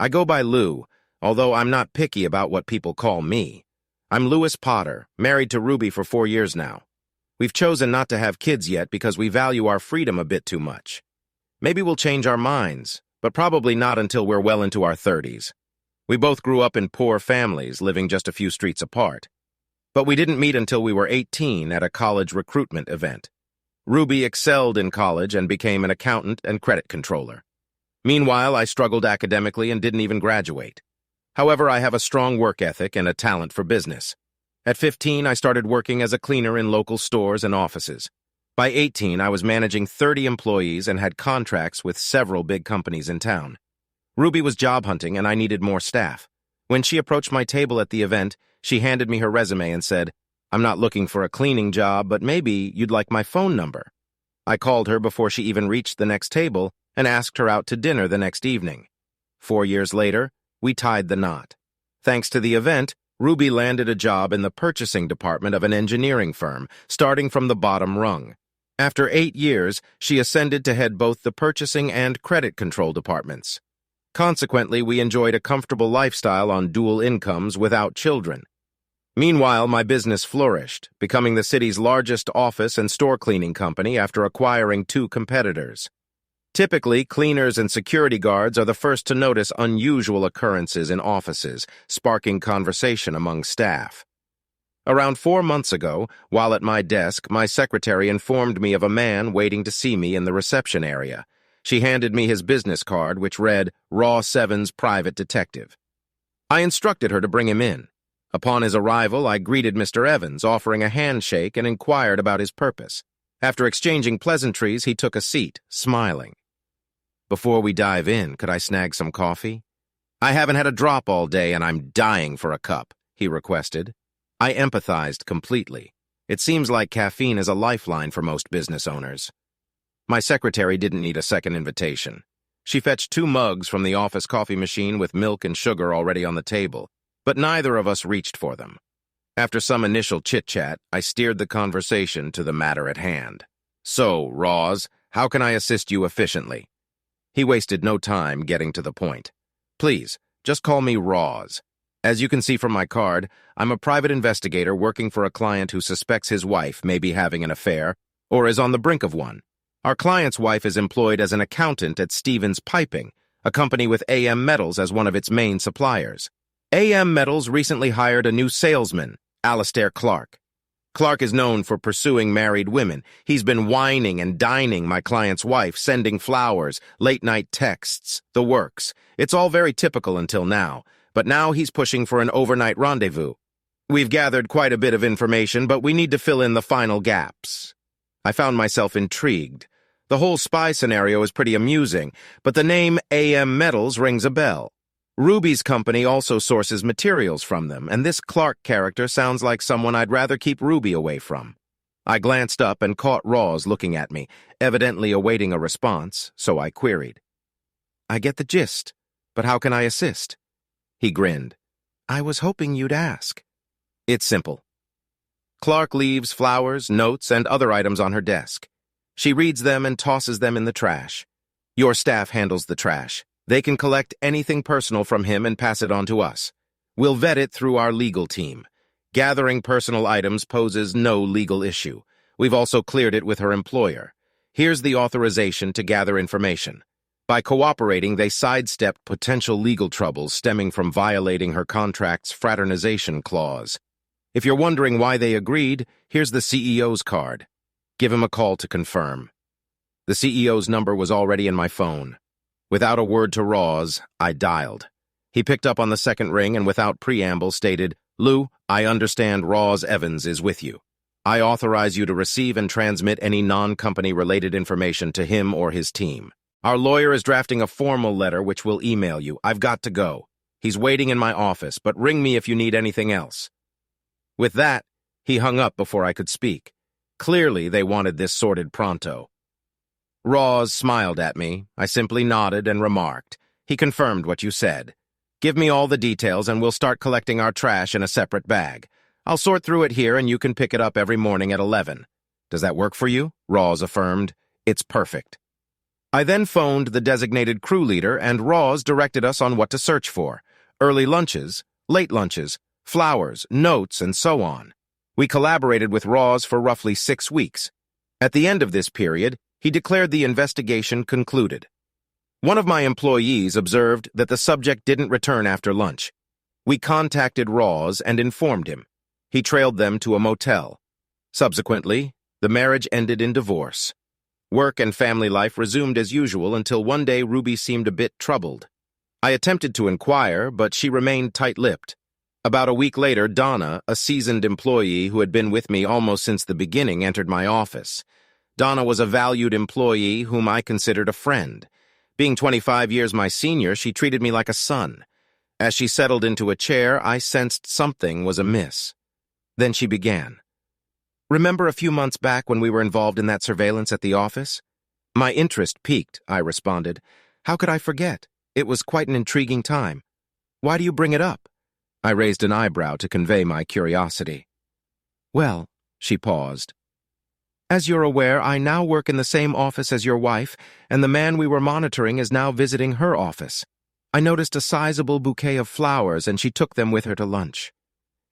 I go by Lou, although I'm not picky about what people call me. I'm Louis Potter, married to Ruby for 4 years now. We've chosen not to have kids yet because we value our freedom a bit too much. Maybe we'll change our minds, but probably not until we're well into our 30s. We both grew up in poor families, living just a few streets apart. But we didn't meet until we were 18 at a college recruitment event. Ruby excelled in college and became an accountant and credit controller. Meanwhile, I struggled academically and didn't even graduate. However, I have a strong work ethic and a talent for business. At 15, I started working as a cleaner in local stores and offices. By 18, I was managing 30 employees and had contracts with several big companies in town. Ruby was job hunting and I needed more staff. When she approached my table at the event, she handed me her resume and said, "I'm not looking for a cleaning job, but maybe you'd like my phone number." I called her before she even reached the next table and asked her out to dinner the next evening. 4 years later, we tied the knot. Thanks to the event, Ruby landed a job in the purchasing department of an engineering firm, starting from the bottom rung. After 8 years, she ascended to head both the purchasing and credit control departments. Consequently, we enjoyed a comfortable lifestyle on dual incomes without children. Meanwhile, my business flourished, becoming the city's largest office and store cleaning company after acquiring 2 competitors. Typically, cleaners and security guards are the first to notice unusual occurrences in offices, sparking conversation among staff. Around 4 months ago, while at my desk, my secretary informed me of a man waiting to see me in the reception area. She handed me his business card, which read, "Raw 7's Private Detective." I instructed her to bring him in. Upon his arrival, I greeted Mr. Evans, offering a handshake and inquired about his purpose. After exchanging pleasantries, he took a seat, smiling. "Before we dive in, could I snag some coffee?" "I haven't had a drop all day and I'm dying for a cup," he requested. I empathized completely. It seems like caffeine is a lifeline for most business owners. My secretary didn't need a second invitation. She fetched 2 mugs from the office coffee machine with milk and sugar already on the table, but neither of us reached for them. After some initial chit-chat, I steered the conversation to the matter at hand. "So, Roz, how can I assist you efficiently?" He wasted no time getting to the point. "Please, just call me Roz. As you can see from my card, I'm a private investigator working for a client who suspects his wife may be having an affair or is on the brink of one. Our client's wife is employed as an accountant at Stevens Piping, a company with AM Metals as one of its main suppliers. AM Metals recently hired a new salesman, Alastair Clark. Clark is known for pursuing married women. He's been whining and dining my client's wife, sending flowers, late-night texts, the works. It's all very typical until now, but now he's pushing for an overnight rendezvous. We've gathered quite a bit of information, but we need to fill in the final gaps." I found myself intrigued. The whole spy scenario is pretty amusing, but the name AM Metals rings a bell. Ruby's company also sources materials from them, and this Clark character sounds like someone I'd rather keep Ruby away from. I glanced up and caught Roz looking at me, evidently awaiting a response, so I queried. "I get the gist, but how can I assist?" He grinned. "I was hoping you'd ask." "It's simple." Clark leaves flowers, notes, and other items on her desk. She reads them and tosses them in the trash. Your staff handles the trash. They can collect anything personal from him and pass it on to us. We'll vet it through our legal team. Gathering personal items poses no legal issue. We've also cleared it with her employer. Here's the authorization to gather information. By cooperating, they sidestepped potential legal troubles stemming from violating her contract's fraternization clause. If you're wondering why they agreed, here's the CEO's card. Give him a call to confirm. The CEO's number was already in my phone. Without a word to Roz, I dialed. He picked up on the second ring and without preamble stated, "Lou, I understand Roz Evans is with you. I authorize you to receive and transmit any non-company related information to him or his team. Our lawyer is drafting a formal letter which we'll email you. I've got to go. He's waiting in my office, but ring me if you need anything else." With that, he hung up before I could speak. Clearly, they wanted this sorted pronto. Roz smiled at me. I simply nodded and remarked, "He confirmed what you said. Give me all the details and we'll start collecting our trash in a separate bag. I'll sort through it here and you can pick it up every morning at 11. Does that work for you?" Roz affirmed. "It's perfect." I then phoned the designated crew leader, and Roz directed us on what to search for: early lunches, late lunches, flowers, notes, and so on. We collaborated with Roz for roughly 6 weeks. At the end of this period, he declared the investigation concluded. One of my employees observed that the subject didn't return after lunch. We contacted Roz and informed him. He trailed them to a motel. Subsequently, the marriage ended in divorce. Work and family life resumed as usual until one day Ruby seemed a bit troubled. I attempted to inquire, but she remained tight-lipped. About a week later, Donna, a seasoned employee who had been with me almost since the beginning, entered my office. Donna was a valued employee whom I considered a friend. Being 25 years my senior, she treated me like a son. As she settled into a chair, I sensed something was amiss. Then she began. "Remember a few months back when we were involved in that surveillance at the office?" "My interest piqued," I responded. "How could I forget? It was quite an intriguing time. Why do you bring it up?" I raised an eyebrow to convey my curiosity. "Well," she paused. "As you're aware, I now work in the same office as your wife, and the man we were monitoring is now visiting her office. I noticed a sizable bouquet of flowers, and she took them with her to lunch.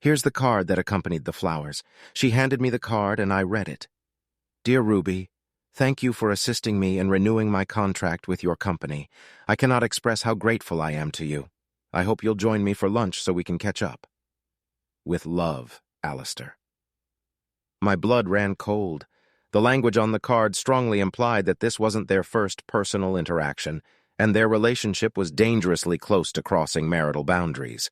Here's the card that accompanied the flowers." She handed me the card, and I read it. "Dear Ruby, thank you for assisting me in renewing my contract with your company. I cannot express how grateful I am to you. I hope you'll join me for lunch so we can catch up. With love, Alistair." My blood ran cold. The language on the card strongly implied that this wasn't their first personal interaction, and their relationship was dangerously close to crossing marital boundaries.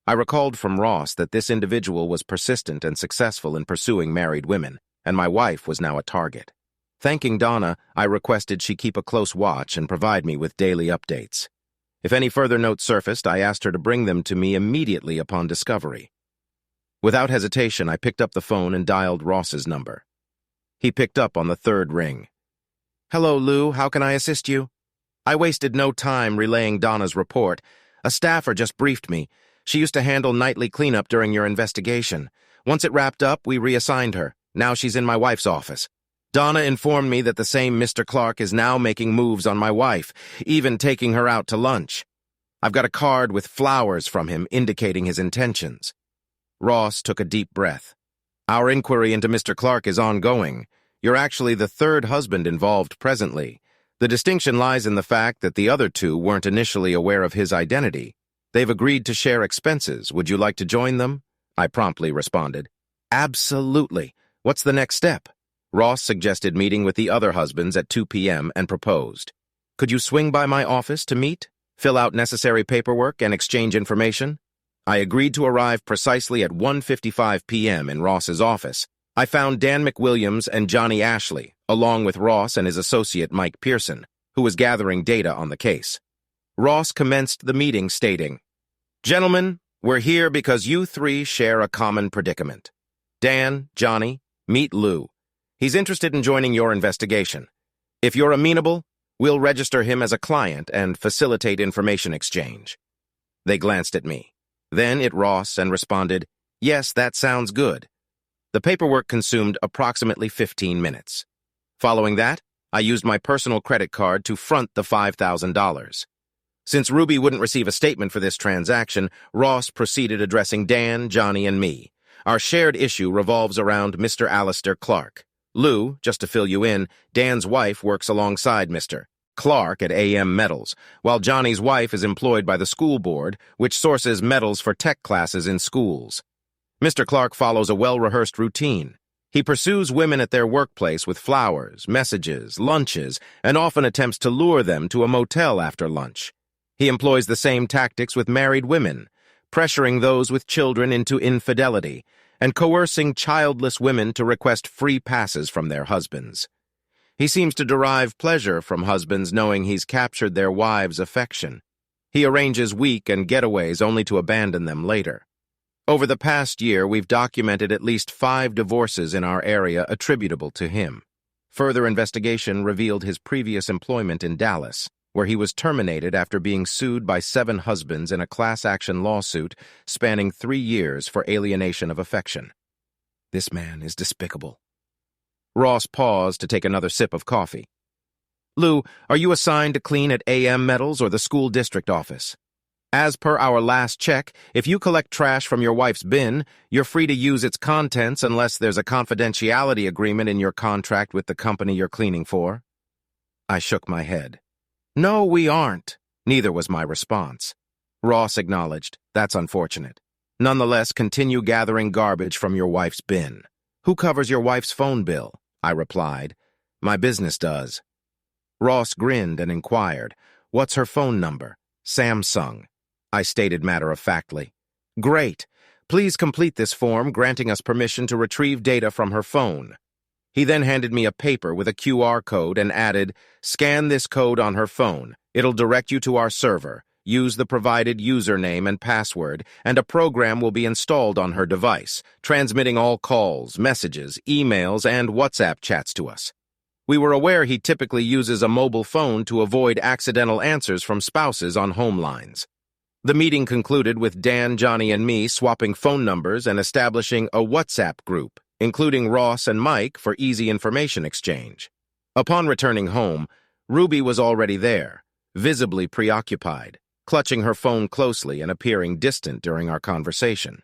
I recalled from Ross that this individual was persistent and successful in pursuing married women, and my wife was now a target. Thanking Donna, I requested she keep a close watch and provide me with daily updates. If any further notes surfaced, I asked her to bring them to me immediately upon discovery. Without hesitation, I picked up the phone and dialed Ross's number. He picked up on the third ring. "Hello, Lou. How can I assist you?" I wasted no time relaying Donna's report. "A staffer just briefed me. She used to handle nightly cleanup during your investigation. Once it wrapped up, we reassigned her. Now she's in my wife's office. Donna informed me that the same Mr. Clark is now making moves on my wife, even taking her out to lunch. I've got a card with flowers from him indicating his intentions." Ross took a deep breath. "Our inquiry into Mr. Clark is ongoing. You're actually the third husband involved presently. The distinction lies in the fact that the other two weren't initially aware of his identity. They've agreed to share expenses. Would you like to join them?" I promptly responded. "Absolutely. What's the next step?" Ross suggested meeting with the other husbands at 2 p.m. and proposed. "Could you swing by my office to meet, fill out necessary paperwork, and exchange information?" I agreed to arrive precisely at 1:55 p.m. in Ross's office. I found Dan McWilliams and Johnny Ashley, along with Ross and his associate Mike Pearson, who was gathering data on the case. Ross commenced the meeting stating, "Gentlemen, we're here because you three share a common predicament. Dan, Johnny, meet Lou. He's interested in joining your investigation. If you're amenable, we'll register him as a client and facilitate information exchange." They glanced at me, then at Ross, and responded, "Yes, that sounds good." The paperwork consumed approximately 15 minutes. Following that, I used my personal credit card to front the $5,000. Since Ruby wouldn't receive a statement for this transaction, Ross proceeded addressing Dan, Johnny, and me. Our shared issue revolves around Mr. Alistair Clark. Lou, just to fill you in, Dan's wife works alongside Mr. Clark at AM Metals, while Johnny's wife is employed by the school board, which sources metals for tech classes in schools. Mr. Clark follows a well-rehearsed routine. He pursues women at their workplace with flowers, messages, lunches, and often attempts to lure them to a motel after lunch. He employs the same tactics with married women, pressuring those with children into infidelity, and coercing childless women to request free passes from their husbands. He seems to derive pleasure from husbands knowing he's captured their wives' affection. He arranges week-end getaways only to abandon them later. Over the past year, we've documented at least 5 divorces in our area attributable to him. Further investigation revealed his previous employment in Dallas, where he was terminated after being sued by 7 husbands in a class-action lawsuit spanning 3 years for alienation of affection. This man is despicable. Ross paused to take another sip of coffee. Lou, are you assigned to clean at AM Metals or the school district office? As per our last check, if you collect trash from your wife's bin, you're free to use its contents unless there's a confidentiality agreement in your contract with the company you're cleaning for. I shook my head. No, we aren't. Neither was my response. Ross acknowledged. That's unfortunate. Nonetheless, continue gathering garbage from your wife's bin. Who covers your wife's phone bill? I replied. My business does. Ross grinned and inquired, what's her phone number? Samsung. I stated matter-of-factly. Great. Please complete this form granting us permission to retrieve data from her phone. He then handed me a paper with a QR code and added, scan this code on her phone. It'll direct you to our server. Use the provided username and password, and a program will be installed on her device, transmitting all calls, messages, emails, and WhatsApp chats to us. We were aware he typically uses a mobile phone to avoid accidental answers from spouses on home lines. The meeting concluded with Dan, Johnny, and me swapping phone numbers and establishing a WhatsApp group, including Ross and Mike for easy information exchange. Upon returning home, Ruby was already there, visibly preoccupied, clutching her phone closely and appearing distant during our conversation.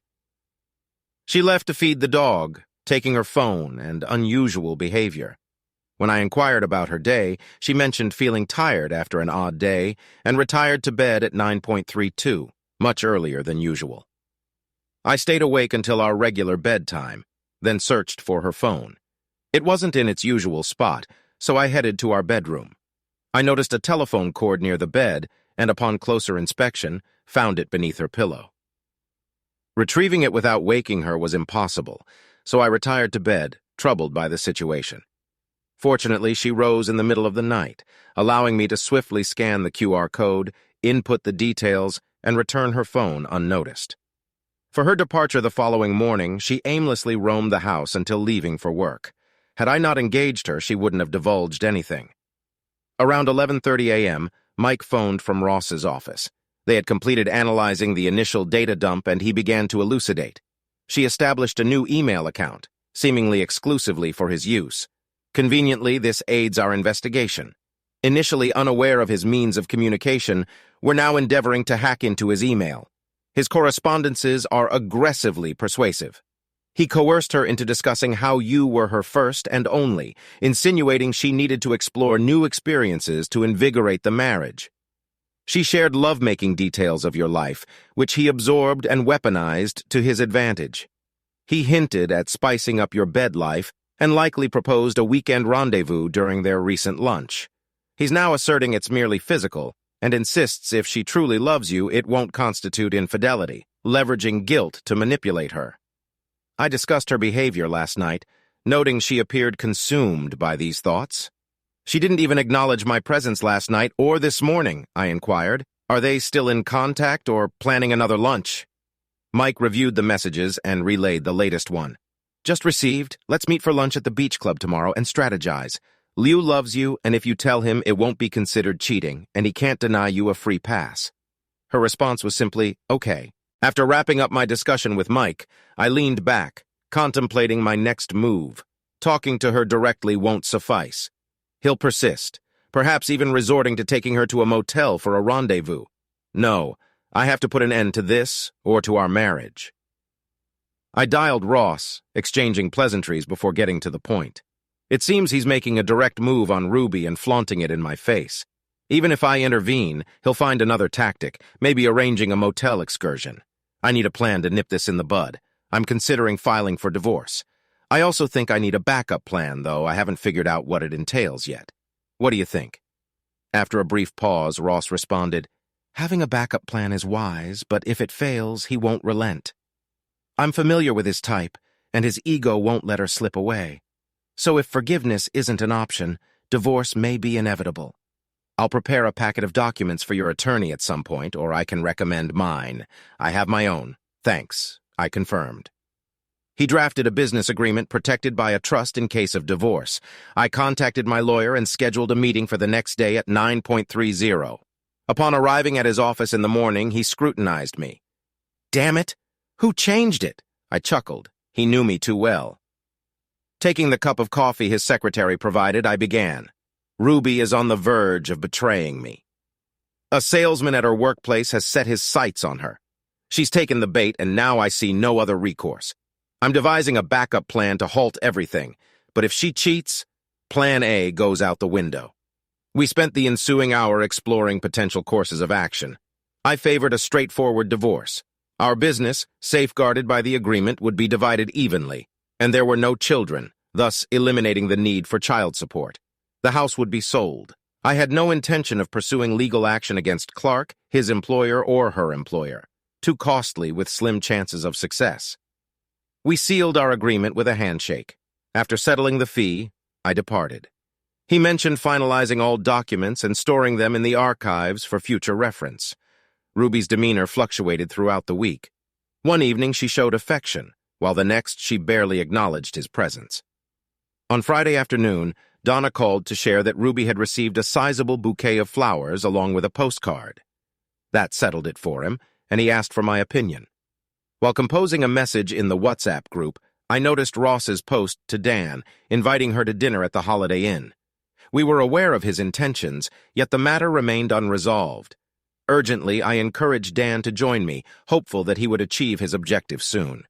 She left to feed the dog, taking her phone and unusual behavior. When I inquired about her day, she mentioned feeling tired after an odd day and retired to bed at 9:32, much earlier than usual. I stayed awake until our regular bedtime, then searched for her phone. It wasn't in its usual spot, so I headed to our bedroom. I noticed a telephone cord near the bed, and upon closer inspection, found it beneath her pillow. Retrieving it without waking her was impossible, so I retired to bed, troubled by the situation. Fortunately, she rose in the middle of the night, allowing me to swiftly scan the QR code, input the details, and return her phone unnoticed. For her departure the following morning, she aimlessly roamed the house until leaving for work. Had I not engaged her, she wouldn't have divulged anything. Around 11:30 a.m., Mike phoned from Ross's office. They had completed analyzing the initial data dump and he began to elucidate. She established a new email account, seemingly exclusively for his use. Conveniently, this aids our investigation. Initially unaware of his means of communication, we're now endeavoring to hack into his email. His correspondences are aggressively persuasive. He coerced her into discussing how you were her first and only, insinuating she needed to explore new experiences to invigorate the marriage. She shared lovemaking details of your life, which he absorbed and weaponized to his advantage. He hinted at spicing up your bed life and likely proposed a weekend rendezvous during their recent lunch. He's now asserting it's merely physical and insists if she truly loves you, it won't constitute infidelity, leveraging guilt to manipulate her. I discussed her behavior last night, noting she appeared consumed by these thoughts. She didn't even acknowledge my presence last night or this morning, I inquired. Are they still in contact or planning another lunch? Mike reviewed the messages and relayed the latest one. Just received. Let's meet for lunch at the beach club tomorrow and strategize. Liu loves you, and if you tell him, it won't be considered cheating, and he can't deny you a free pass. Her response was simply, okay. After wrapping up my discussion with Mike, I leaned back, contemplating my next move. Talking to her directly won't suffice. He'll persist, perhaps even resorting to taking her to a motel for a rendezvous. No, I have to put an end to this or to our marriage. I dialed Ross, exchanging pleasantries before getting to the point. It seems he's making a direct move on Ruby and flaunting it in my face. Even if I intervene, he'll find another tactic, maybe arranging a motel excursion. I need a plan to nip this in the bud. I'm considering filing for divorce. I also think I need a backup plan, though I haven't figured out what it entails yet. What do you think? After a brief pause, Ross responded, having a backup plan is wise, but if it fails, he won't relent. I'm familiar with his type, and his ego won't let her slip away. So if forgiveness isn't an option, divorce may be inevitable. I'll prepare a packet of documents for your attorney at some point, or I can recommend mine. I have my own. Thanks, I confirmed. He drafted a business agreement protected by a trust in case of divorce. I contacted my lawyer and scheduled a meeting for the next day at 9:30. Upon arriving at his office in the morning, he scrutinized me. Damn it! Who changed it? I chuckled. He knew me too well. Taking the cup of coffee his secretary provided, I began. Ruby is on the verge of betraying me. A salesman at her workplace has set his sights on her. She's taken the bait, and now I see no other recourse. I'm devising a backup plan to halt everything, but if she cheats, Plan A goes out the window. We spent the ensuing hour exploring potential courses of action. I favored a straightforward divorce. Our business, safeguarded by the agreement, would be divided evenly, and there were no children, thus eliminating the need for child support. The house would be sold. I had no intention of pursuing legal action against Clark, his employer, or her employer. Too costly with slim chances of success. We sealed our agreement with a handshake. After settling the fee, I departed. He mentioned finalizing all documents and storing them in the archives for future reference. Ruby's demeanor fluctuated throughout the week. One evening she showed affection, while the next she barely acknowledged his presence. On Friday afternoon, Donna called to share that Ruby had received a sizable bouquet of flowers along with a postcard. That settled it for him, and he asked for my opinion. While composing a message in the WhatsApp group, I noticed Ross's post to Dan, inviting her to dinner at the Holiday Inn. We were aware of his intentions, yet the matter remained unresolved. Urgently, I encouraged Dan to join me, hopeful that he would achieve his objective soon.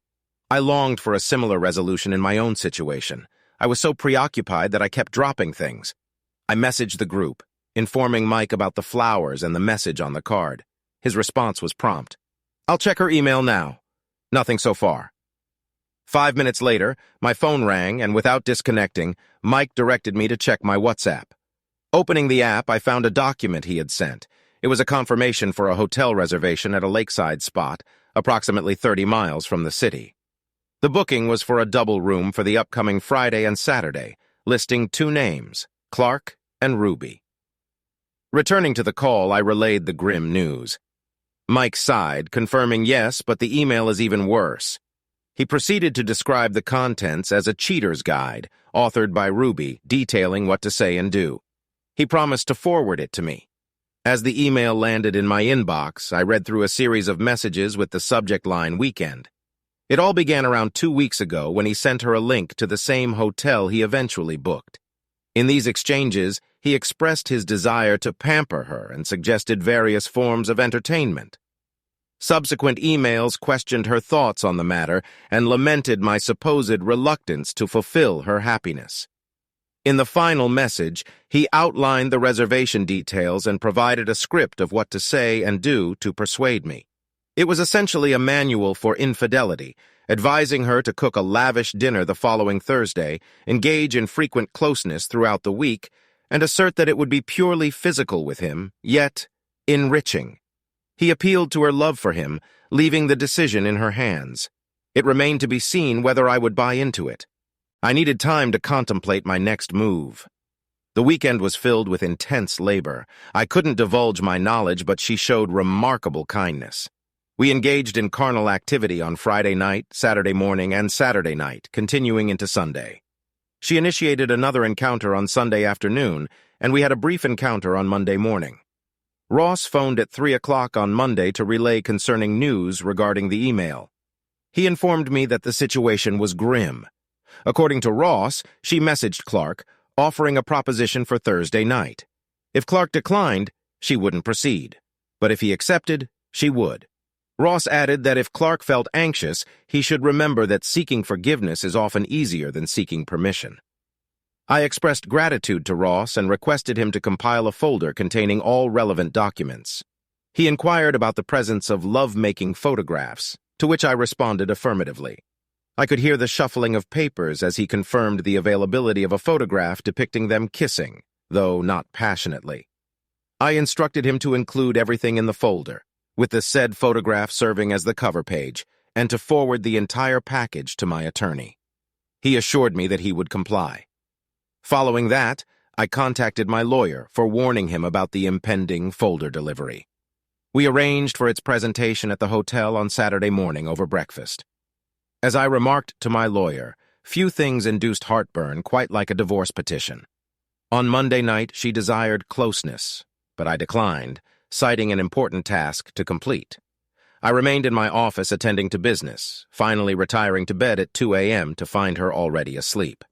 I longed for a similar resolution in my own situation. I was so preoccupied that I kept dropping things. I messaged the group, informing Mike about the flowers and the message on the card. His response was prompt. "I'll check her email now." Nothing so far. 5 minutes later, my phone rang, and without disconnecting, Mike directed me to check my WhatsApp. Opening the app, I found a document he had sent. It was a confirmation for a hotel reservation at a lakeside spot, approximately 30 miles from the city. The booking was for a double room for the upcoming Friday and Saturday, listing 2 names, Clark and Ruby. Returning to the call, I relayed the grim news. Mike sighed, confirming yes, but the email is even worse. He proceeded to describe the contents as a cheater's guide, authored by Ruby, detailing what to say and do. He promised to forward it to me. As the email landed in my inbox, I read through a series of messages with the subject line "Weekend." It all began around 2 weeks ago when he sent her a link to the same hotel he eventually booked. In these exchanges, he expressed his desire to pamper her and suggested various forms of entertainment. Subsequent emails questioned her thoughts on the matter and lamented my supposed reluctance to fulfill her happiness. In the final message, he outlined the reservation details and provided a script of what to say and do to persuade me. It was essentially a manual for infidelity, advising her to cook a lavish dinner the following Thursday, engage in frequent closeness throughout the week, and assert that it would be purely physical with him, yet enriching. He appealed to her love for him, leaving the decision in her hands. It remained to be seen whether I would buy into it. I needed time to contemplate my next move. The weekend was filled with intense labor. I couldn't divulge my knowledge, but she showed remarkable kindness. We engaged in carnal activity on Friday night, Saturday morning, and Saturday night, continuing into Sunday. She initiated another encounter on Sunday afternoon, and we had a brief encounter on Monday morning. Ross phoned at 3 o'clock on Monday to relay concerning news regarding the email. He informed me that the situation was grim. According to Ross, she messaged Clark, offering a proposition for Thursday night. If Clark declined, she wouldn't proceed. But if he accepted, she would. Ross added that if Clark felt anxious, he should remember that seeking forgiveness is often easier than seeking permission. I expressed gratitude to Ross and requested him to compile a folder containing all relevant documents. He inquired about the presence of love-making photographs, to which I responded affirmatively. I could hear the shuffling of papers as he confirmed the availability of a photograph depicting them kissing, though not passionately. I instructed him to include everything in the folder, with the said photograph serving as the cover page, and to forward the entire package to my attorney. He assured me that he would comply. Following that, I contacted my lawyer, forewarning him about the impending folder delivery. We arranged for its presentation at the hotel on Saturday morning over breakfast. As I remarked to my lawyer, few things induced heartburn quite like a divorce petition. On Monday night, she desired closeness, but I declined, citing an important task to complete. I remained in my office attending to business, finally retiring to bed at 2 a.m. to find her already asleep.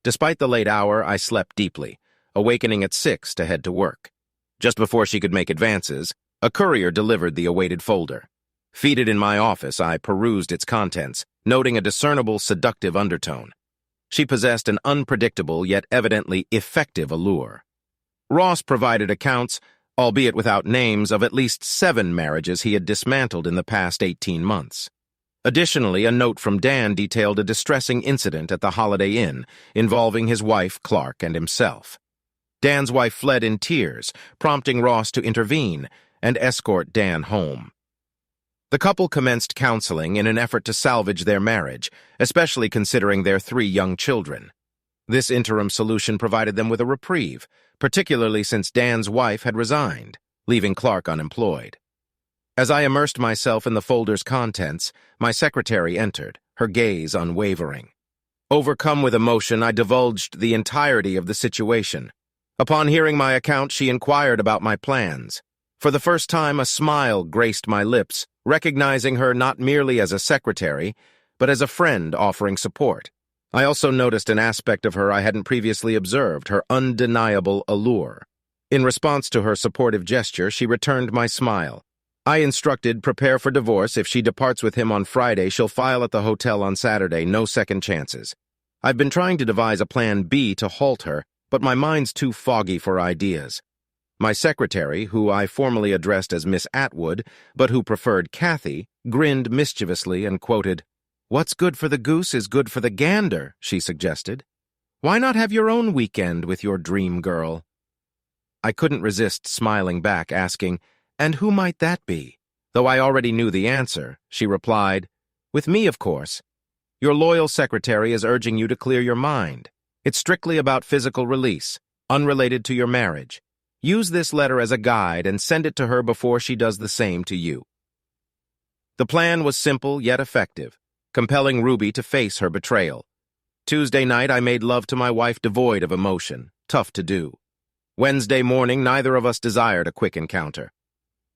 Despite the late hour, I slept deeply, awakening at 6 to head to work. Just before she could make advances, a courier delivered the awaited folder. Seated in my office, I perused its contents, noting a discernible seductive undertone. She possessed an unpredictable yet evidently effective allure. Ross provided accounts, albeit without names, of at least 7 marriages he had dismantled in the past 18 months. Additionally, a note from Dan detailed a distressing incident at the Holiday Inn involving his wife, Clark, and himself. Dan's wife fled in tears, prompting Ross to intervene and escort Dan home. The couple commenced counseling in an effort to salvage their marriage, especially considering their 3 young children. This interim solution provided them with a reprieve, particularly since Dan's wife had resigned, leaving Clark unemployed. As I immersed myself in the folder's contents, my secretary entered, her gaze unwavering. Overcome with emotion, I divulged the entirety of the situation. Upon hearing my account, she inquired about my plans. For the first time, a smile graced my lips, recognizing her not merely as a secretary, but as a friend offering support. I also noticed an aspect of her I hadn't previously observed, her undeniable allure. In response to her supportive gesture, she returned my smile. I instructed, prepare for divorce. If she departs with him on Friday, she'll file at the hotel on Saturday, no second chances. I've been trying to devise a plan B to halt her, but my mind's too foggy for ideas. My secretary, who I formally addressed as Miss Atwood, but who preferred Kathy, grinned mischievously and quoted, "What's good for the goose is good for the gander," she suggested. "Why not have your own weekend with your dream girl?" I couldn't resist smiling back, asking, "And who might that be?" Though I already knew the answer, she replied, "With me, of course. Your loyal secretary is urging you to clear your mind. It's strictly about physical release, unrelated to your marriage. Use this letter as a guide and send it to her before she does the same to you." The plan was simple yet effective, compelling Ruby to face her betrayal. Tuesday night, I made love to my wife devoid of emotion, tough to do. Wednesday morning, neither of us desired a quick encounter.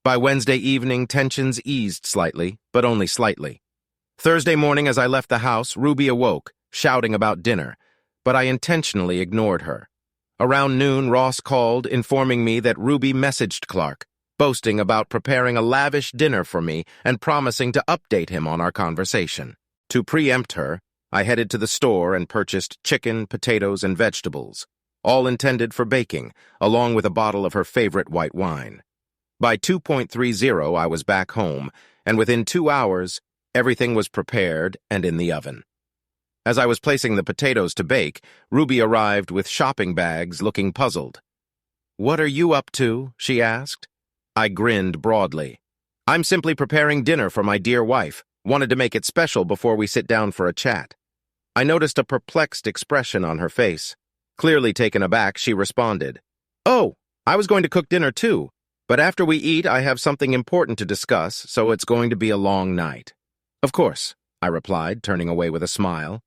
By Wednesday evening, tensions eased slightly, but only slightly. Thursday morning, as I left the house, Ruby awoke, shouting about dinner, but I intentionally ignored her. Around noon, Ross called, informing me that Ruby messaged Clark, boasting about preparing a lavish dinner for me and promising to update him on our conversation. To preempt her, I headed to the store and purchased chicken, potatoes, and vegetables, all intended for baking, along with a bottle of her favorite white wine. By 2:30, I was back home, and within 2 hours, everything was prepared and in the oven. As I was placing the potatoes to bake, Ruby arrived with shopping bags, looking puzzled. "What are you up to?" she asked. I grinned broadly. "I'm simply preparing dinner for my dear wife. Wanted to make it special before we sit down for a chat." I noticed a perplexed expression on her face. Clearly taken aback, she responded, "Oh, I was going to cook dinner too, but after we eat, I have something important to discuss, so it's going to be a long night." "Of course," I replied, turning away with a smile.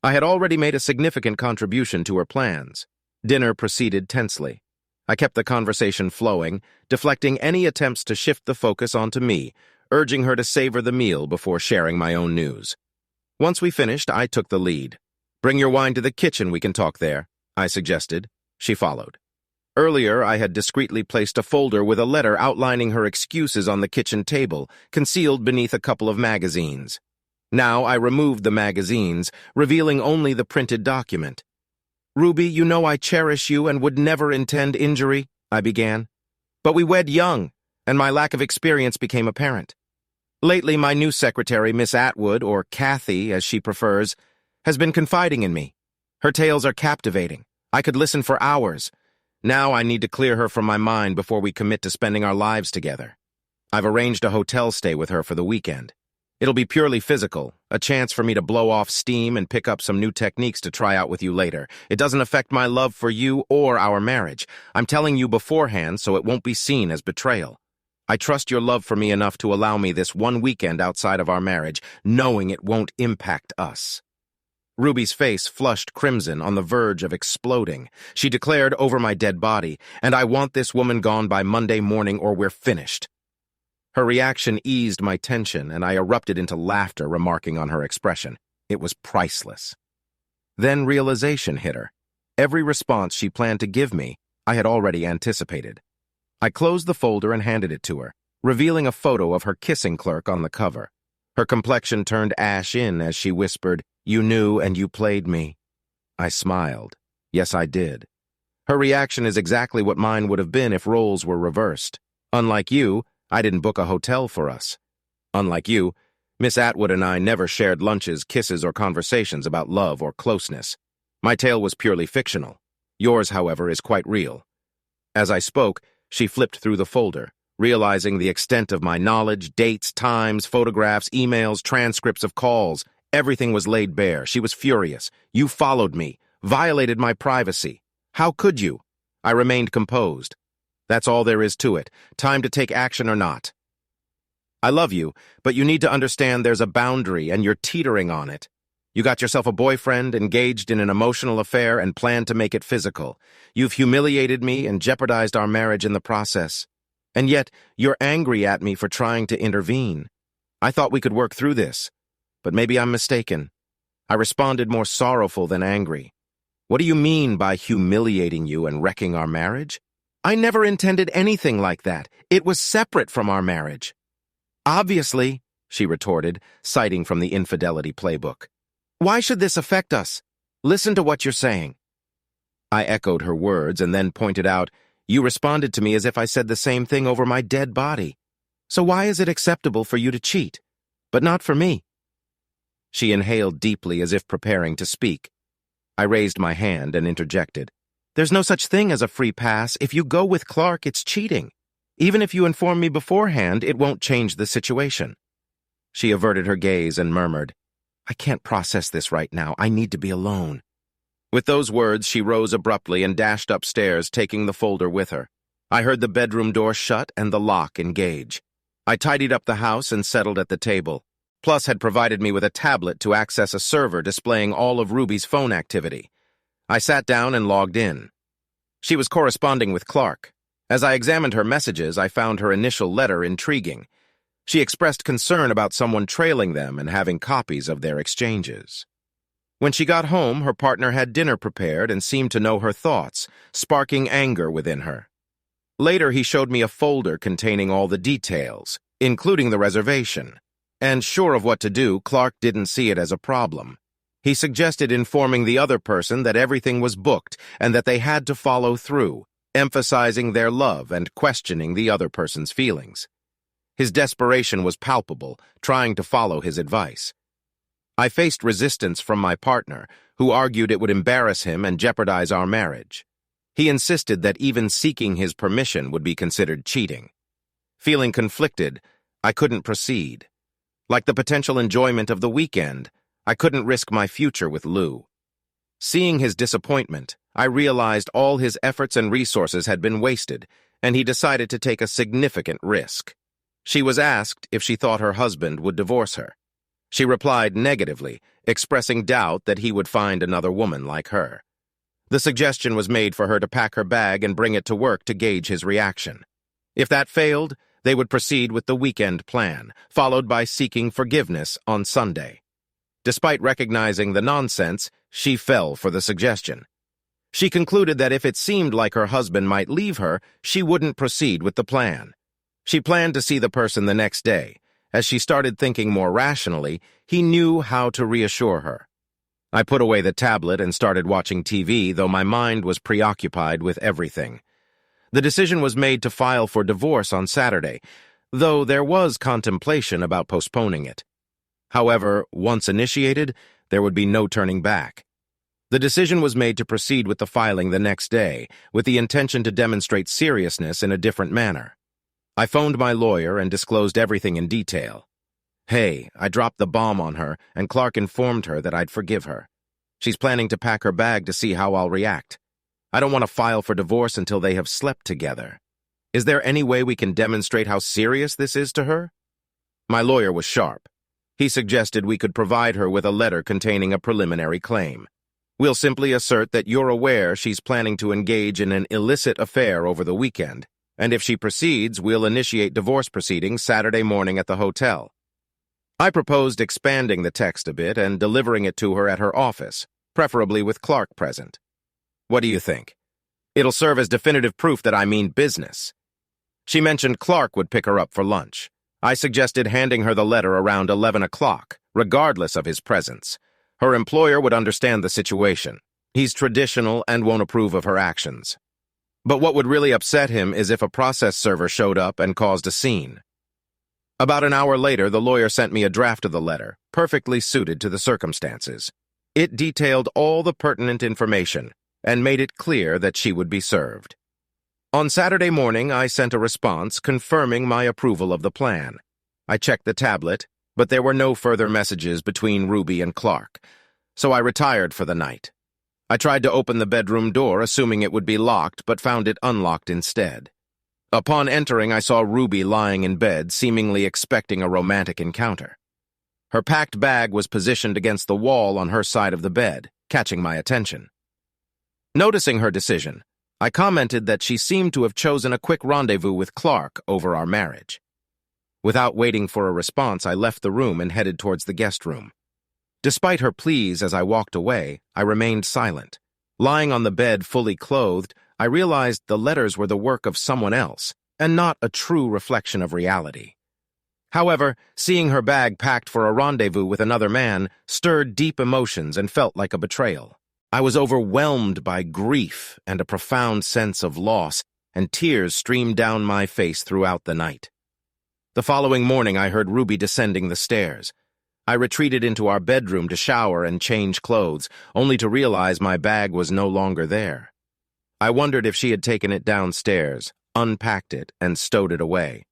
I had already made a significant contribution to her plans. Dinner proceeded tensely. I kept the conversation flowing, deflecting any attempts to shift the focus onto me, urging her to savor the meal before sharing my own news. Once we finished, I took the lead. "Bring your wine to the kitchen, we can talk there," I suggested. She followed. Earlier, I had discreetly placed a folder with a letter outlining her excuses on the kitchen table, concealed beneath a couple of magazines. Now I removed the magazines, revealing only the printed document. "Ruby, you know I cherish you and would never intend injury," I began. "But we wed young, and my lack of experience became apparent. Lately, my new secretary, Miss Atwood, or Kathy, as she prefers, has been confiding in me. Her tales are captivating. I could listen for hours. Now I need to clear her from my mind before we commit to spending our lives together. I've arranged a hotel stay with her for the weekend. It'll be purely physical, a chance for me to blow off steam and pick up some new techniques to try out with you later. It doesn't affect my love for you or our marriage. I'm telling you beforehand so it won't be seen as betrayal. I trust your love for me enough to allow me this one weekend outside of our marriage, knowing it won't impact us." Ruby's face flushed crimson, on the verge of exploding. She declared over my dead body, "And I want this woman gone by Monday morning or we're finished." Her reaction eased my tension, and I erupted into laughter, remarking on her expression. It was priceless. Then realization hit her. Every response she planned to give me, I had already anticipated. I closed the folder and handed it to her, revealing a photo of her kissing clerk on the cover. Her complexion turned ash-in as she whispered, "You knew and you played me." I smiled. Yes, I did. Her reaction is exactly what mine would have been if roles were reversed. Unlike you, I didn't book a hotel for us. Unlike you, Miss Atwood and I never shared lunches, kisses, or conversations about love or closeness. My tale was purely fictional. Yours, however, is quite real. As I spoke, she flipped through the folder, realizing the extent of my knowledge, dates, times, photographs, emails, transcripts of calls. Everything was laid bare. She was furious. "You followed me, violated my privacy. How could you?" I remained composed. "That's all there is to it. Time to take action or not. I love you, but you need to understand there's a boundary and you're teetering on it. You got yourself a boyfriend, engaged in an emotional affair, and planned to make it physical. You've humiliated me and jeopardized our marriage in the process. And yet, you're angry at me for trying to intervene. I thought we could work through this, but maybe I'm mistaken." I responded more sorrowful than angry. "What do you mean by humiliating you and wrecking our marriage? I never intended anything like that. It was separate from our marriage." "Obviously," she retorted, citing from the infidelity playbook. "Why should this affect us? Listen to what you're saying." I echoed her words and then pointed out, "You responded to me as if I said the same thing over my dead body. So why is it acceptable for you to cheat, but not for me?" She inhaled deeply as if preparing to speak. I raised my hand and interjected, "There's no such thing as a free pass. If you go with Clark, it's cheating. Even if you inform me beforehand, it won't change the situation." She averted her gaze and murmured, "I can't process this right now. I need to be alone." With those words, she rose abruptly and dashed upstairs, taking the folder with her. I heard the bedroom door shut and the lock engage. I tidied up the house and settled at the table. Plus had provided me with a tablet to access a server displaying all of Ruby's phone activity. I sat down and logged in. She was corresponding with Clark. As I examined her messages, I found her initial letter intriguing. She expressed concern about someone trailing them and having copies of their exchanges. When she got home, her partner had dinner prepared and seemed to know her thoughts, sparking anger within her. Later, he showed me a folder containing all the details, including the reservation. And sure of what to do, Clark didn't see it as a problem. He suggested informing the other person that everything was booked and that they had to follow through, emphasizing their love and questioning the other person's feelings. His desperation was palpable, trying to follow his advice. I faced resistance from my partner, who argued it would embarrass him and jeopardize our marriage. He insisted that even seeking his permission would be considered cheating. Feeling conflicted, I couldn't proceed. Like the potential enjoyment of the weekend, I couldn't risk my future with Lou. Seeing his disappointment, I realized all his efforts and resources had been wasted, and he decided to take a significant risk. She was asked if she thought her husband would divorce her. She replied negatively, expressing doubt that he would find another woman like her. The suggestion was made for her to pack her bag and bring it to work to gauge his reaction. If that failed, they would proceed with the weekend plan, followed by seeking forgiveness on Sunday. Despite recognizing the nonsense, she fell for the suggestion. She concluded that if it seemed like her husband might leave her, she wouldn't proceed with the plan. She planned to see the person the next day. As she started thinking more rationally, he knew how to reassure her. I put away the tablet and started watching TV, though my mind was preoccupied with everything. The decision was made to file for divorce on Saturday, though there was contemplation about postponing it. However, once initiated, there would be no turning back. The decision was made to proceed with the filing the next day, with the intention to demonstrate seriousness in a different manner. I phoned my lawyer and disclosed everything in detail. Hey, I dropped the bomb on her, and Clark informed her that I'd forgive her. She's planning to pack her bag to see how I'll react. I don't want to file for divorce until they have slept together. Is there any way we can demonstrate how serious this is to her? My lawyer was sharp. He suggested we could provide her with a letter containing a preliminary claim. We'll simply assert that you're aware she's planning to engage in an illicit affair over the weekend, and if she proceeds, we'll initiate divorce proceedings Saturday morning at the hotel. I proposed expanding the text a bit and delivering it to her at her office, preferably with Clark present. What do you think? It'll serve as definitive proof that I mean business. She mentioned Clark would pick her up for lunch. I suggested handing her the letter around 11 o'clock, regardless of his presence. Her employer would understand the situation. He's traditional and won't approve of her actions. But what would really upset him is if a process server showed up and caused a scene. About an hour later, the lawyer sent me a draft of the letter, perfectly suited to the circumstances. It detailed all the pertinent information and made it clear that she would be served. On Saturday morning, I sent a response confirming my approval of the plan. I checked the tablet, but there were no further messages between Ruby and Clark, so I retired for the night. I tried to open the bedroom door, assuming it would be locked, but found it unlocked instead. Upon entering, I saw Ruby lying in bed, seemingly expecting a romantic encounter. Her packed bag was positioned against the wall on her side of the bed, catching my attention. Noticing her decision, I commented that she seemed to have chosen a quick rendezvous with Clark over our marriage. Without waiting for a response, I left the room and headed towards the guest room. Despite her pleas as I walked away, I remained silent. Lying on the bed fully clothed, I realized the letters were the work of someone else, and not a true reflection of reality. However, seeing her bag packed for a rendezvous with another man stirred deep emotions and felt like a betrayal. I was overwhelmed by grief and a profound sense of loss, and tears streamed down my face throughout the night. The following morning, I heard Ruby descending the stairs. I retreated into our bedroom to shower and change clothes, only to realize my bag was no longer there. I wondered if she had taken it downstairs, unpacked it, and stowed it away.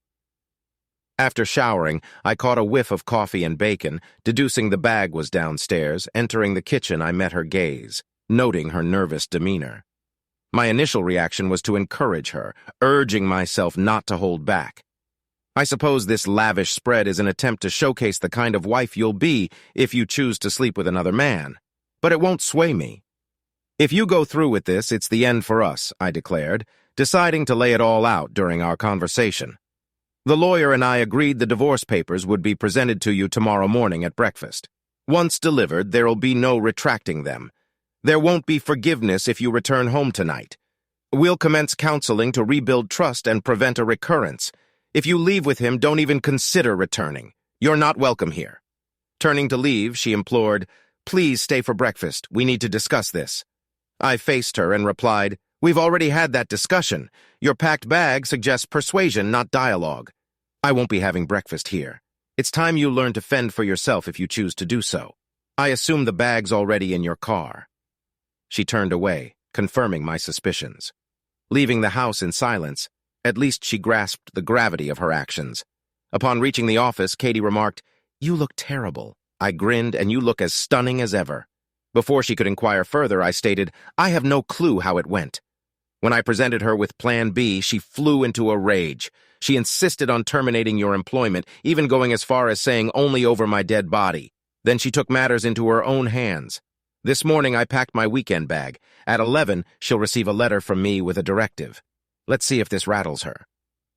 After showering, I caught a whiff of coffee and bacon, deducing the bag was downstairs. Entering the kitchen, I met her gaze, noting her nervous demeanor. My initial reaction was to encourage her, urging myself not to hold back. I suppose this lavish spread is an attempt to showcase the kind of wife you'll be if you choose to sleep with another man. But it won't sway me. If you go through with this, it's the end for us, I declared, deciding to lay it all out during our conversation. The lawyer and I agreed the divorce papers would be presented to you tomorrow morning at breakfast. Once delivered, there'll be no retracting them. There won't be forgiveness if you return home tonight. We'll commence counseling to rebuild trust and prevent a recurrence. If you leave with him, don't even consider returning. You're not welcome here. Turning to leave, she implored, "Please stay for breakfast. We need to discuss this." I faced her and replied, "We've already had that discussion. Your packed bag suggests persuasion, not dialogue. I won't be having breakfast here. It's time you learn to fend for yourself if you choose to do so. I assume the bag's already in your car." She turned away, confirming my suspicions. Leaving the house in silence, at least she grasped the gravity of her actions. Upon reaching the office, Katie remarked, "You look terrible." I grinned, "And you look as stunning as ever." Before she could inquire further, I stated, "I have no clue how it went." When I presented her with Plan B, she flew into a rage. She insisted on terminating your employment, even going as far as saying only over my dead body. Then she took matters into her own hands. This morning, I packed my weekend bag. At 11, she'll receive a letter from me with a directive. Let's see if this rattles her.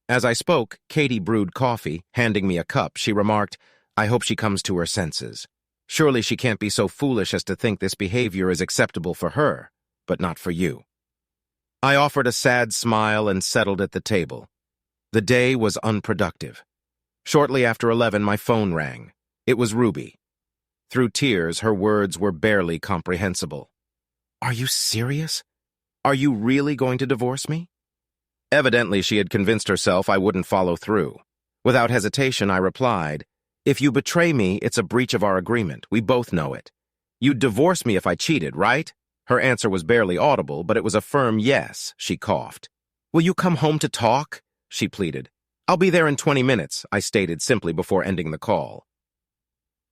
As I spoke, Katie brewed coffee. Handing me a cup, she remarked, "I hope she comes to her senses. Surely she can't be so foolish as to think this behavior is acceptable for her, but not for you." I offered a sad smile and settled at the table. The day was unproductive. Shortly after 11, my phone rang. It was Ruby. Through tears, her words were barely comprehensible. "Are you serious? Are you really going to divorce me?" Evidently, she had convinced herself I wouldn't follow through. Without hesitation, I replied, "If you betray me, it's a breach of our agreement. We both know it. You'd divorce me if I cheated, right?" Her answer was barely audible, but it was a firm yes. She coughed. "Will you come home to talk?" she pleaded. "I'll be there in 20 minutes, I stated simply before ending the call.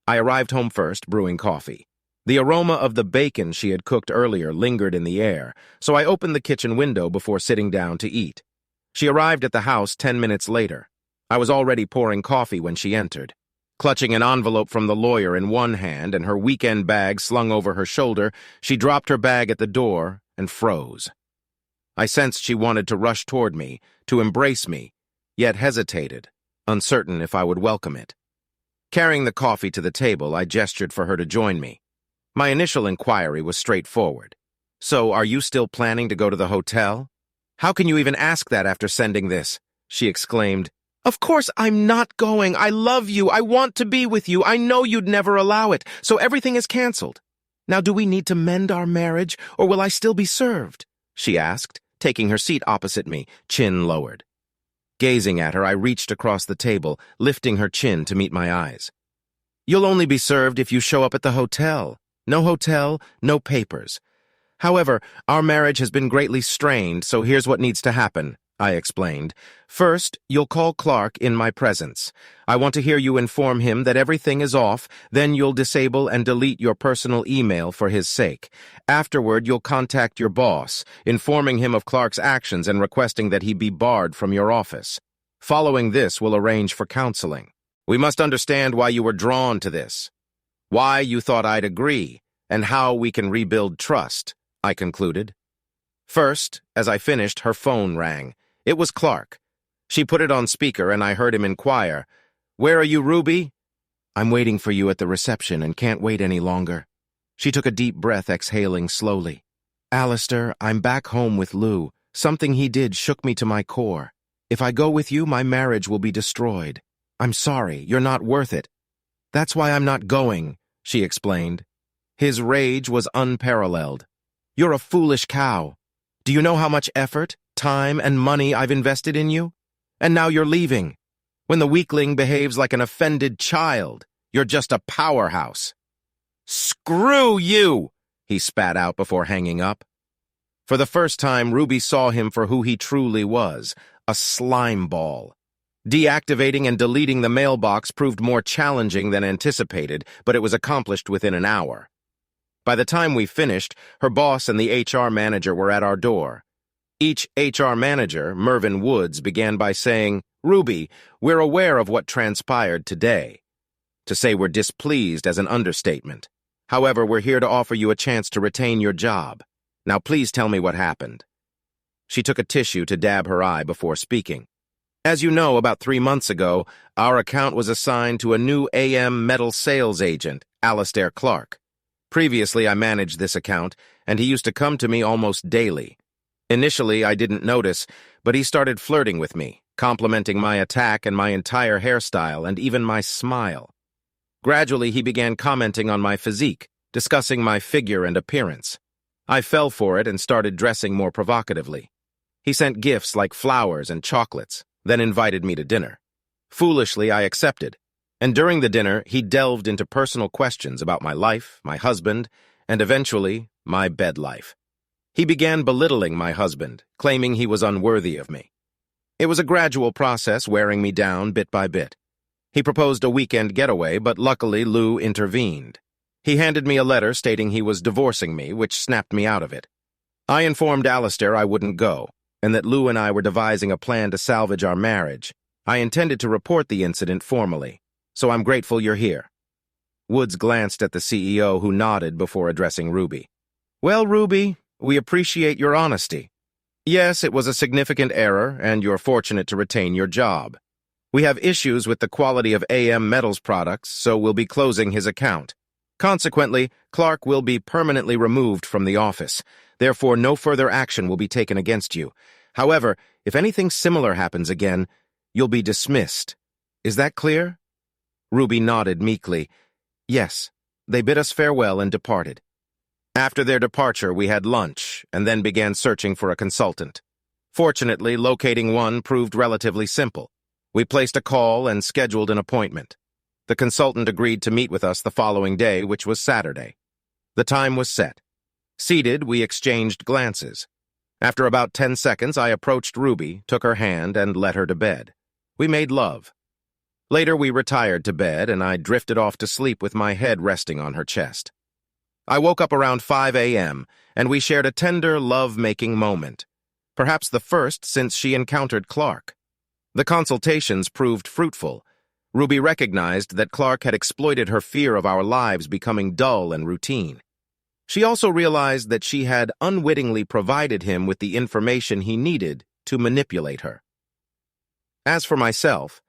I arrived home first, brewing coffee. The aroma of the bacon she had cooked earlier lingered in the air, so I opened the kitchen window before sitting down to eat. She arrived at the house 10 minutes later. I was already pouring coffee when she entered. Clutching an envelope from the lawyer in one hand and her weekend bag slung over her shoulder, she dropped her bag at the door and froze. I sensed she wanted to rush toward me, to embrace me, yet hesitated, uncertain if I would welcome it. Carrying the coffee to the table, I gestured for her to join me. My initial inquiry was straightforward. So, are you still planning to go to the hotel? How can you even ask that after sending this? She exclaimed. Of course I'm not going. I love you. I want to be with you. I know you'd never allow it, so everything is canceled. Now, do we need to mend our marriage, or will I still be served? She asked, taking her seat opposite me, chin lowered. Gazing at her, I reached across the table, lifting her chin to meet my eyes. You'll only be served if you show up at the hotel. No hotel, no papers. However, our marriage has been greatly strained, so here's what needs to happen, I explained. First, you'll call Clark in my presence. I want to hear you inform him that everything is off, then you'll disable and delete your personal email for his sake. Afterward, you'll contact your boss, informing him of Clark's actions and requesting that he be barred from your office. Following this, we'll arrange for counseling. We must understand why you were drawn to this, why you thought I'd agree, and how we can rebuild trust, I concluded. First, as I finished, her phone rang. It was Clark. She put it on speaker, and I heard him inquire, "Where are you, Ruby?" "I'm waiting for you at the reception and can't wait any longer." She took a deep breath, exhaling slowly. "Alistair, I'm back home with Lou. Something he did shook me to my core. If I go with you, my marriage will be destroyed. I'm sorry, you're not worth it." "That's why I'm not going," she explained. His rage was unparalleled. "You're a foolish cow. Do you know how much effort, time, and money I've invested in you? And now you're leaving. When the weakling behaves like an offended child, you're just a powerhouse." "Screw you!" he spat out before hanging up. For the first time, Ruby saw him for who he truly was, a slime ball. Deactivating and deleting the mailbox proved more challenging than anticipated, but it was accomplished within an hour. By the time we finished, her boss and the HR manager were at our door. Each HR manager, Mervyn Woods, began by saying, "Ruby, we're aware of what transpired today." To say we're displeased as an understatement. However, we're here to offer you a chance to retain your job. Now please tell me what happened. She took a tissue to dab her eye before speaking. As you know, about 3 months ago, our account was assigned to a new AM metal sales agent, Alistair Clark. Previously, I managed this account, and he used to come to me almost daily. Initially, I didn't notice, but he started flirting with me, complimenting my attack and my entire hairstyle and even my smile. Gradually, he began commenting on my physique, discussing my figure and appearance. I fell for it and started dressing more provocatively. He sent gifts like flowers and chocolates, then invited me to dinner. Foolishly, I accepted. And during the dinner, he delved into personal questions about my life, my husband, and eventually, my bed life. He began belittling my husband, claiming he was unworthy of me. It was a gradual process, wearing me down bit by bit. He proposed a weekend getaway, but luckily Lou intervened. He handed me a letter stating he was divorcing me, which snapped me out of it. I informed Alistair I wouldn't go, and that Lou and I were devising a plan to salvage our marriage. I intended to report the incident formally, so I'm grateful you're here. Woods glanced at the CEO, who nodded before addressing Ruby. Well, Ruby, we appreciate your honesty. Yes, it was a significant error, and you're fortunate to retain your job. We have issues with the quality of AM Metals products, so we'll be closing his account. Consequently, Clark will be permanently removed from the office. Therefore, no further action will be taken against you. However, if anything similar happens again, you'll be dismissed. Is that clear? Ruby nodded meekly. Yes. They bid us farewell and departed. After their departure, we had lunch, and then began searching for a consultant. Fortunately, locating one proved relatively simple. We placed a call and scheduled an appointment. The consultant agreed to meet with us the following day, which was Saturday. The time was set. Seated, we exchanged glances. After about 10 seconds, I approached Ruby, took her hand, and led her to bed. We made love. Later, we retired to bed, and I drifted off to sleep with my head resting on her chest. I woke up around 5 a.m., and we shared a tender, love-making moment, perhaps the first since she encountered Clark. The consultations proved fruitful. Ruby recognized that Clark had exploited her fear of our lives becoming dull and routine. She also realized that she had unwittingly provided him with the information he needed to manipulate her. As for myself,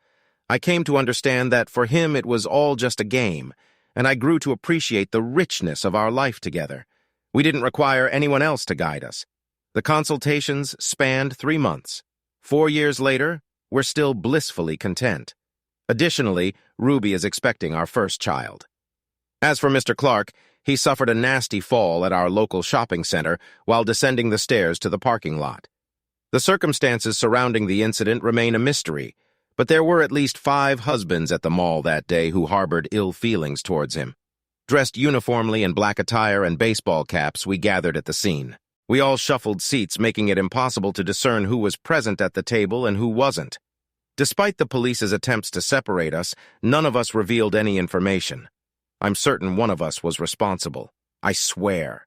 I came to understand that for him it was all just a game, and I grew to appreciate the richness of our life together. We didn't require anyone else to guide us. The consultations spanned 3 months. 4 years later, we're still blissfully content. Additionally, Ruby is expecting our first child. As for Mr. Clark, he suffered a nasty fall at our local shopping center while descending the stairs to the parking lot. The circumstances surrounding the incident remain a mystery, but there were at least 5 husbands at the mall that day who harbored ill feelings towards him. Dressed uniformly in black attire and baseball caps, we gathered at the scene. We all shuffled seats, making it impossible to discern who was present at the table and who wasn't. Despite the police's attempts to separate us, none of us revealed any information. I'm certain one of us was responsible. I swear.